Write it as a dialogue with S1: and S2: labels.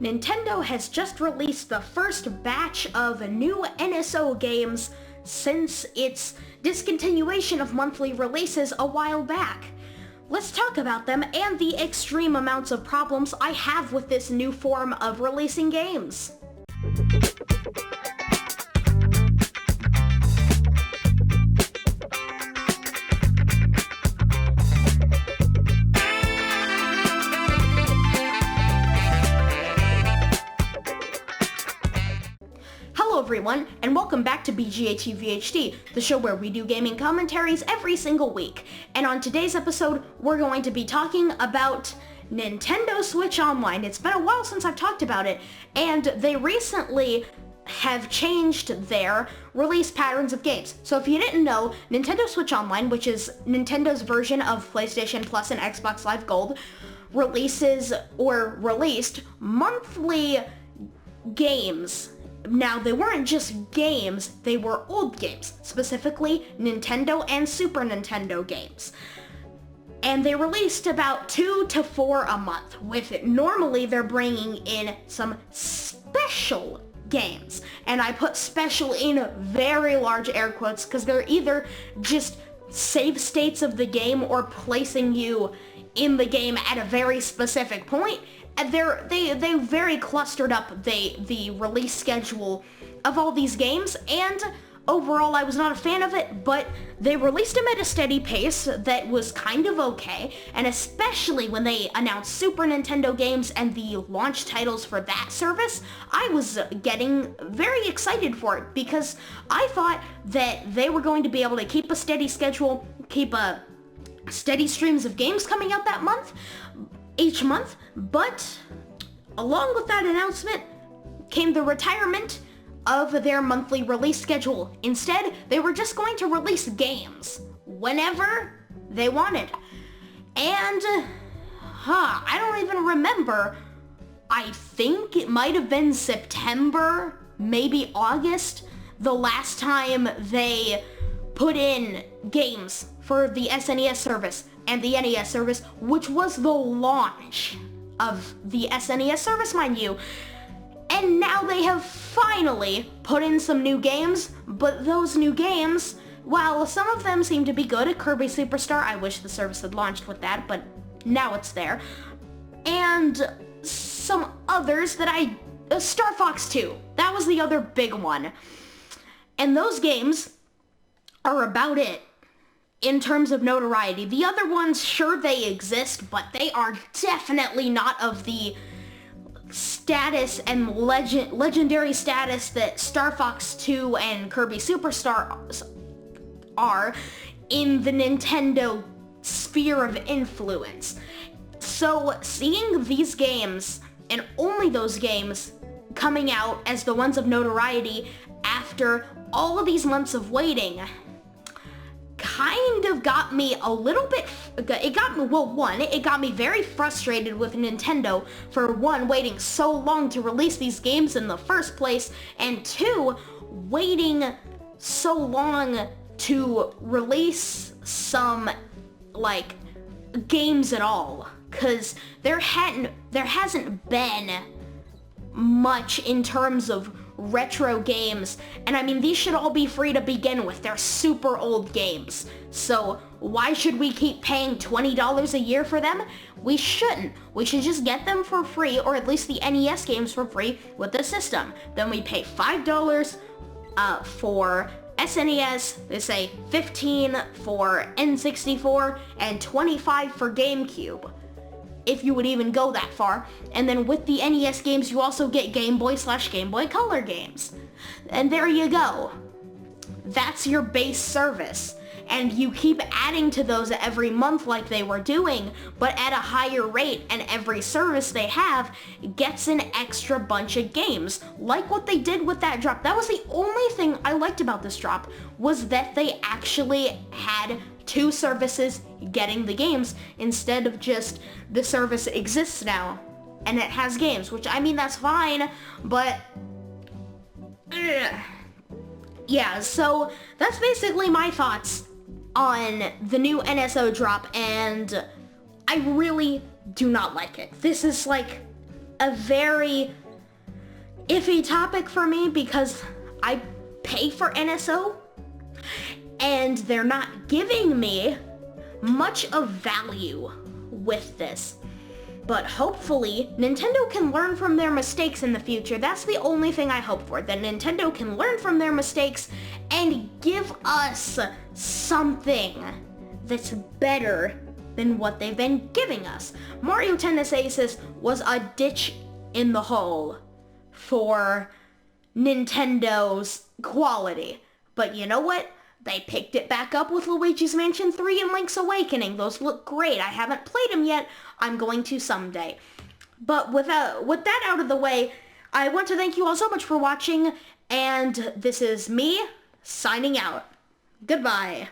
S1: Nintendo has just released the first batch of new NSO games since its discontinuation of monthly releases a while back. Let's talk about them and the extreme amounts of problems I have with this new form of releasing games. Hello everyone, and welcome back to BGATVHT, the show where we do gaming commentaries every single week. And on today's episode, we're going to be talking about Nintendo Switch Online. It's been a while since I've talked about it, and they recently have changed their release patterns of games. So if you didn't know, Nintendo Switch Online, which is Nintendo's version of PlayStation Plus and Xbox Live Gold, released monthly games. Now, they weren't just games, they were old games, specifically Nintendo and Super Nintendo games. And they released about 2 to 4 a month, with it. Normally they're bringing in some special games. And I put special in very large air quotes because they're either just save states of the game or placing you in the game at a very specific point. And they very clustered up the release schedule of all these games, and overall I was not a fan of it, but they released them at a steady pace that was kind of okay, and especially when they announced Super Nintendo games and the launch titles for that service, I was getting very excited for it because I thought that they were going to be able to keep a steady schedule, keep a steady streams of games coming out that month, each month, but along with that announcement came the retirement of their monthly release schedule. Instead, they were just going to release games whenever they wanted. And, I don't even remember. I think it might have been September, maybe August, the last time they put in games for the SNES service and the NES service, which was the launch of the SNES service, mind you. And now they have finally put in some new games, but those new games, while some of them seem to be good, Kirby Superstar, I wish the service had launched with that, but now it's there. And some others that Star Fox 2, that was the other big one. And those games are about it in terms of notoriety. The other ones, sure, they exist, but they are definitely not of the status and legendary status that Star Fox 2 and Kirby Superstar are in the Nintendo sphere of influence. So seeing these games, and only those games, coming out as the ones of notoriety after all of these months of waiting kind of got me a little bit, it got me very frustrated with Nintendo for one, waiting so long to release these games in the first place, and two, waiting so long to release some, games at all, cause there hasn't been much in terms of retro games, and I mean, these should all be free to begin with. They're super old games, so why should we keep paying $20 a year for them? We shouldn't. We should just get them for free, or at least the NES games for free with the system. Then we pay $5 for SNES, they say $15 for N64, and $25 for GameCube, if you would even go that far. And then with the NES games, you also get Game Boy/Game Boy Color games. And there you go. That's your base service. And you keep adding to those every month like they were doing, but at a higher rate, and every service they have gets an extra bunch of games, like what they did with that drop. That was the only thing I liked about this drop, was that they actually had 2 services getting the games instead of just the service exists now and it has games, which, I mean, that's fine, but yeah, so that's basically my thoughts on the new NSO drop, and I really do not like it. This is like a very iffy topic for me because I pay for NSO and they're not giving me much of value with this. But hopefully, Nintendo can learn from their mistakes in the future. That's the only thing I hope for, that Nintendo can learn from their mistakes and give us something that's better than what they've been giving us. Mario Tennis Aces was a ditch in the hole for Nintendo's quality. But you know what? They picked it back up with Luigi's Mansion 3 and Link's Awakening. Those look great. I haven't played them yet. I'm going to someday. But with that out of the way, I want to thank you all so much for watching, and this is me signing out. Goodbye.